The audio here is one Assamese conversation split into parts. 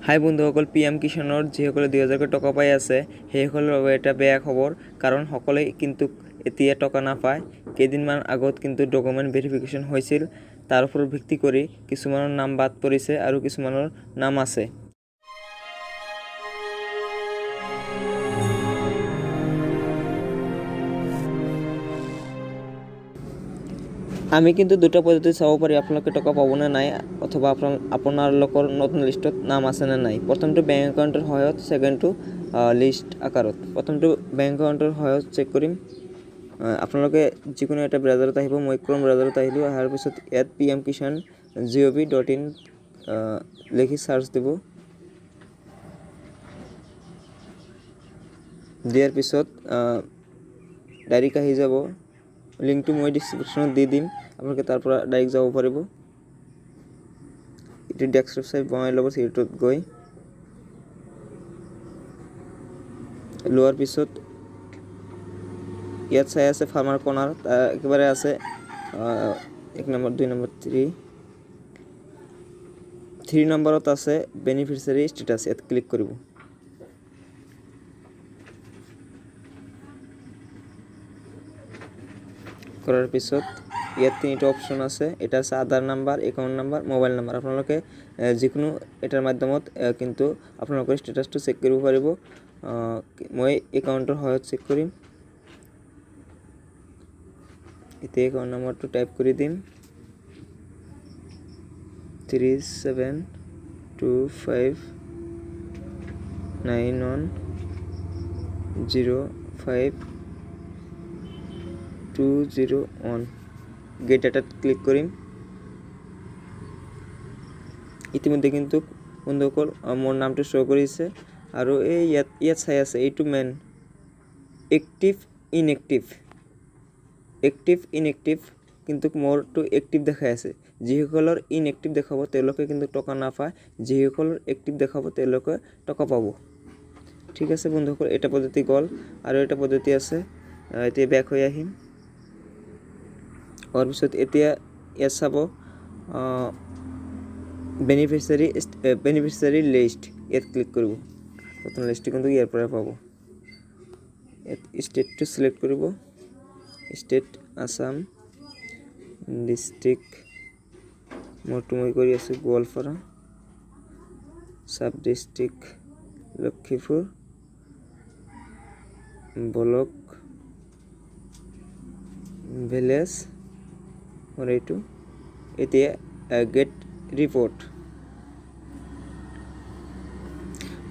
হাই বন্ধুসকল, PM কিষাণৰ যিসকলে 2000 টকা পাই আছে সেইসকলৰ বাবে এটা বেয়া খবৰ, কাৰণ সকলোৱে কিন্তু এতিয়া টকা নাপায়। কেইদিনমান আগত কিন্তু ডকুমেণ্ট ভেৰিফিকেশ্যন হৈছিল, তাৰ ওপৰত ভিত্তি কৰি কিছুমানৰ নাম বাদ পৰিছে আৰু কিছুমানৰ নাম আছে। আমি কিন্তু দুটা পদ্ধতি চাব পাৰি আপোনালোকে টকা পাব নে নাই, অথবা আপোনালোকৰ নতুন লিষ্টত নাম আছে নে নাই। প্ৰথমটো বেংক একাউণ্টৰ সহায়ত, ছেকেণ্ডটো লিষ্ট আকাৰত। প্ৰথমটো বেংক একাউণ্টৰ সহায়ত চেক কৰিম। আপোনালোকে যিকোনো এটা ব্ৰাউজাৰত আহিব। মই ক্ৰম ব্ৰাউজাৰত আহিলোঁ। অহাৰ পিছত ইয়াত pmkishan.gov.in লিখি চাৰ্চ দিব। দিয়াৰ পিছত ডাইৰেক্ট আহি যাব। লিংকটো মই ডিছক্ৰিপশ্যনত দি দিম, আপোনালোকে তাৰ পৰা ডাইৰেক্ট যাব পাৰিব। এইটো ডেস্কটপ চাই বনাই ল'ব। সেইটোত গৈ লোৱাৰ পিছত ইয়াত চাই আছে ফাৰ্মাৰ কৰ্ণাৰ, একেবাৰে আছে 1 নম্বৰ 2 নম্বৰ 3 নম্বৰত আছে বেনিফিচিয়াৰী ষ্টেটাছ। ইয়াত ক্লিক কৰিব। কৰাৰ পিছত ইয়াত 3টা অপশ্যন আছে। এটা আছে Aadhaar number, account number, mobile number. আপোনালোকে যিকোনো এটাৰ মাধ্যমত কিন্তু আপোনালোকৰ ষ্টেটাছটো চেক কৰিব পাৰিব। মই একাউণ্টৰ সহায়ত চেক কৰিম। এতিয়া একাউণ্ট নাম্বাৰটো টাইপ কৰি দিম 3725910520 গেট ডাটাত ক্লিক কৰিম। ইতিমধ্যে কিন্তু বন্ধুসকল মোৰ নামটো শ্ব' কৰিছে, আৰু এই ইয়াত চাই আছে এইটো মেইন এক্টিভ ইনএক্টিভ কিন্তু মোৰটো এক্টিভ দেখাই আছে। যিসকলৰ ইনএক্টিভ দেখাব তেওঁলোকে কিন্তু টকা নাপায়, যিসকলৰ এক্টিভ দেখাব তেওঁলোকে টকা পাব। ঠিক আছে বন্ধুসকল, এটা পদ্ধতি গ'ল। আৰু এটা পদ্ধতি আছে। এতিয়া বেক হৈ আহিম। হোৱাৰ পিছত এতিয়া ইয়াত চাব বেনিফিচিয়াৰী লিষ্ট। ইয়াত ক্লিক কৰিব। নতুন লিষ্টটো কিন্তু ইয়াৰ পৰা পাব। ইয়াত ষ্টেটটো চিলেক্ট কৰিব। ষ্টেট আসাম, ডিষ্ট্ৰিক্ট মোৰটো মই কৰি আছোঁ গোৱালপাৰা, চাব ডিষ্ট্ৰিক্ট লক্ষীপুৰ, ব্লক ভিলেজ মোৰ এইটো। এতিয়া গেট ৰিপৰ্ট।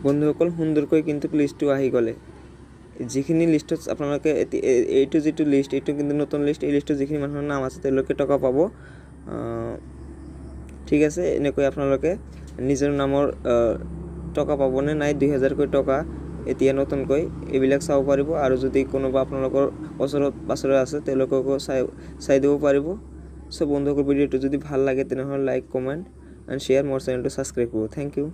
বন্ধুসকল সুন্দৰকৈ কিন্তু লিষ্টটো আহি গ'লে। যিখিনি লিষ্টত আপোনালোকে এইটো যিটো লিষ্ট, এইটো কিন্তু নতুন লিষ্ট। এই লিষ্টত যিখিনি মানুহৰ নাম আছে তেওঁলোকে টকা পাব। ঠিক আছে, এনেকৈ আপোনালোকে নিজৰ নামৰ টকা পাবনে নাই 2000কৈ টকা এতিয়া নতুনকৈ এইবিলাক চাব পাৰিব। আৰু যদি কোনোবা আপোনালোকৰ ওচৰত পাছৰে আছে তেওঁলোককো চাই দিব পাৰিব। চ' বন্ধুসকল, ভিডিঅ'টো যদি ভাল লাগে তেনেহ'লে লাইক, কমেণ্ট এণ্ড শ্বেয়াৰ। মোৰ চেনেলটো ছাবস্ক্ৰাইব কৰিব। Thank U.